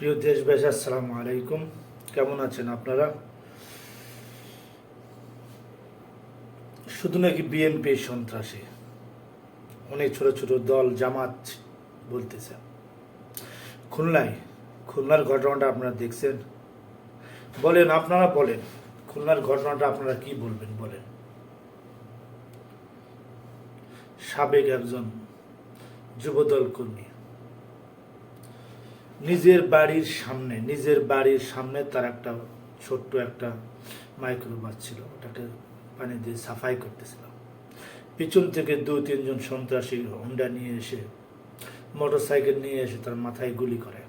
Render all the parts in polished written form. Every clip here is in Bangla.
প্রিয় দেশবাসী, আসসালামু আলাইকুম। কেমন আছেন আপনারা? শুধু নাকি বিএনপি সন্ত্রাসী, অনেক ছোট ছোট দল জামাত বলতেছে। খুলনার ঘটনাটা আপনারা দেখছেন। বলেন, আপনারা বলেন, খুলনার ঘটনাটা আপনারা কি বলবেন বলেন। সাবেক একজন যুবদল কর্মী নিজের বাড়ির সামনে তার একটা ছোট্ট একটা মাইক্রোবাস ছিল, ওটাকে পানি দিয়ে সাফাই করতেছিল। পিছন থেকে 2-3 জন সন্ত্রাসী হোন্ডা নিয়ে এসে, মোটরসাইকেল নিয়ে এসে তার মাথায় গুলি করে।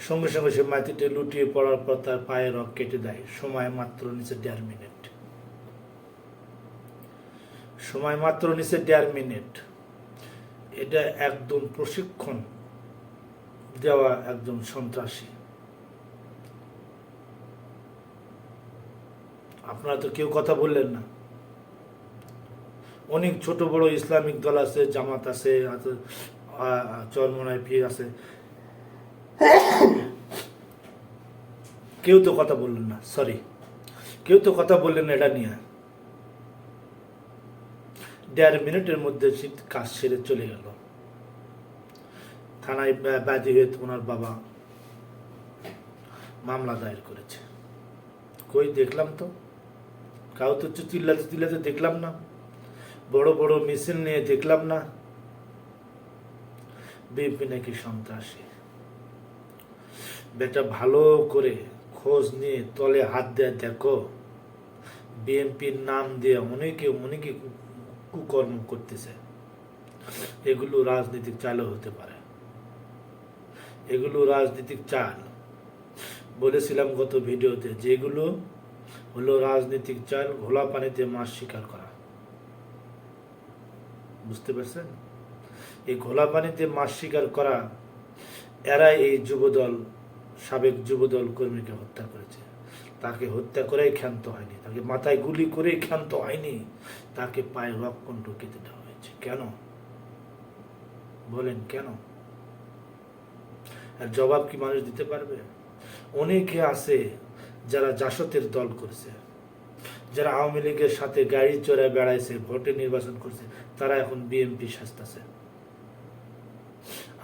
সঙ্গে সঙ্গে সে মাটিতে লুটিয়ে পড়ার পর তার পায়ে রক কেটে দেয়। সময় মাত্র নিচে 1.5 মিনিট। এটা একদম প্রশিক্ষণ দেওয়া একজন সন্ত্রাসী। আপনারা তো কেউ কথা বললেন না। অনেক ছোট বড় ইসলামিক দল আছে, জামাত আছে, চরমনায় পীর আছে, কেউ তো কথা বললেন না। কেউ তো কথা বললেন না এটা নিয়ে। 1.5 মিনিটের মধ্যে কাজ সেরে চলে গেল। থানায় বাদী হয়ে ওনার বাবা মামলা দায়ের করেছে। কই দেখলাম তো কাউ তো চিল্লাতে দেখলাম না। বড় বড় মিছিল নিয়ে দেখলাম না। বিএনপি নাকি সন্ত্রাসী। বেটা ভালো করে খোঁজ নিয়ে তলে হাত দেয় দেখো। বিএনপির নাম দিয়ে অনেকে কুকর্ম করতেছে। এগুলো রাজনৈতিক চালও হতে পারে। এগুলো রাজনৈতিক চাল। বলেছিলাম গত ভিডিওতে, যেগুলো হলো রাজনৈতিক চাল, ঘোলা পানিতে মাছ শিকার করা। বুঝতে পারছেন? এই ঘোলা পানিতে মাছ শিকার করা এরাই এই সাবেক যুবদল কর্মীকে হত্যা করেছে। তাকে হত্যা করেই ক্ষান্ত হয়নি, তাকে মাথায় গুলি করেই ক্ষান্ত হয়নি, তাকে পায়ে রক্তকণ্ঠ কেটে দেওয়া হয়েছে। কেন বলেন, কেন? আর জবাব কি মানুষ দিতে পারবে? অনেকে আছে যারা জাসতের দল করছে, যারা আওয়ামী লীগের সাথে গাড়ি চড়ায় বেড়াইছে, ভোটে নির্বাচন করছে, তারা এখন বিএনপি সাজতেছে।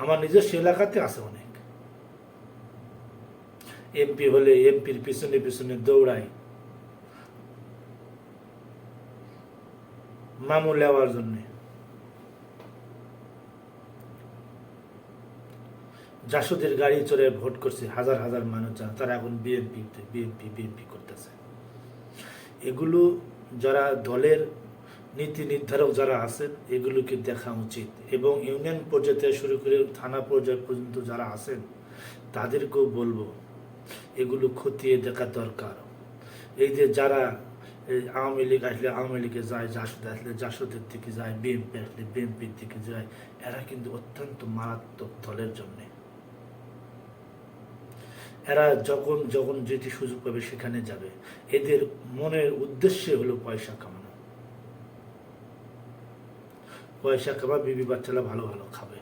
আমার নিজস্ব এলাকাতে আছে অনেক। এমপি হলে এমপির পিছনে পিছনে দৌড়ায় মামু নেওয়ার জন্য। জাসদের গাড়ি চড়ে ভোট করছে হাজার হাজার মানুষ, তারা এখন বিএনপি করতেছে। এগুলো যারা দলের নীতি নির্ধারক যারা আছেন, এগুলোকে দেখা উচিত। এবং ইউনিয়ন পর্যায়ে থেকে শুরু করে থানা পর্যায় পর্যন্ত যারা আছেন, তাদেরকেও বলবো এগুলো খতিয়ে দেখা দরকার। এই যে যারা আওয়ামী লীগ আসলে আওয়ামী লীগে যায়, জাসদ আসলে জাসদের দিকে যায়, বিএনপি আসলে বিএনপির দিকে যায়, এরা কিন্তু অত্যন্ত মারাত্মক দলের জন্যে। এরা যখন যখন যেটি সুযোগ পাবে সেখানে যাবে। এদের মনের উদ্দেশ্য হলো পয়সা কামানো। পয়সা কামা, বিবি বাচ্চারা ভালো ভালো খাবে,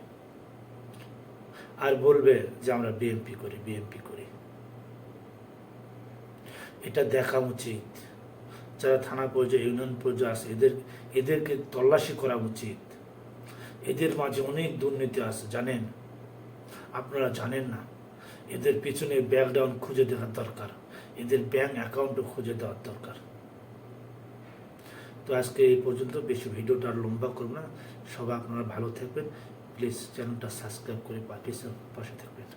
আর বলবে যে আমরা বিএনপি করি। এটা দেখা উচিত। যারা থানা পর্যায়ে ইউনিয়ন পর্যায়ে আছে, এদেরকে তল্লাশি করা উচিত। এদের মাঝে অনেক দুর্নীতি আছে, জানেন? আপনারা জানেন না। এদের পিছনে ব্যাকগ্রাউন্ড খুঁজে দেওয়ার দরকার, এদের ব্যাংক অ্যাকাউন্টও খুঁজে দেওয়ার দরকার। তো আজকে এই পর্যন্ত, বেশি ভিডিওটা আর লম্বা করব না। সবাই আপনারা ভালো থাকবেন। প্লিজ চ্যানেলটা সাবস্ক্রাইব করে পাশে থাকবেন।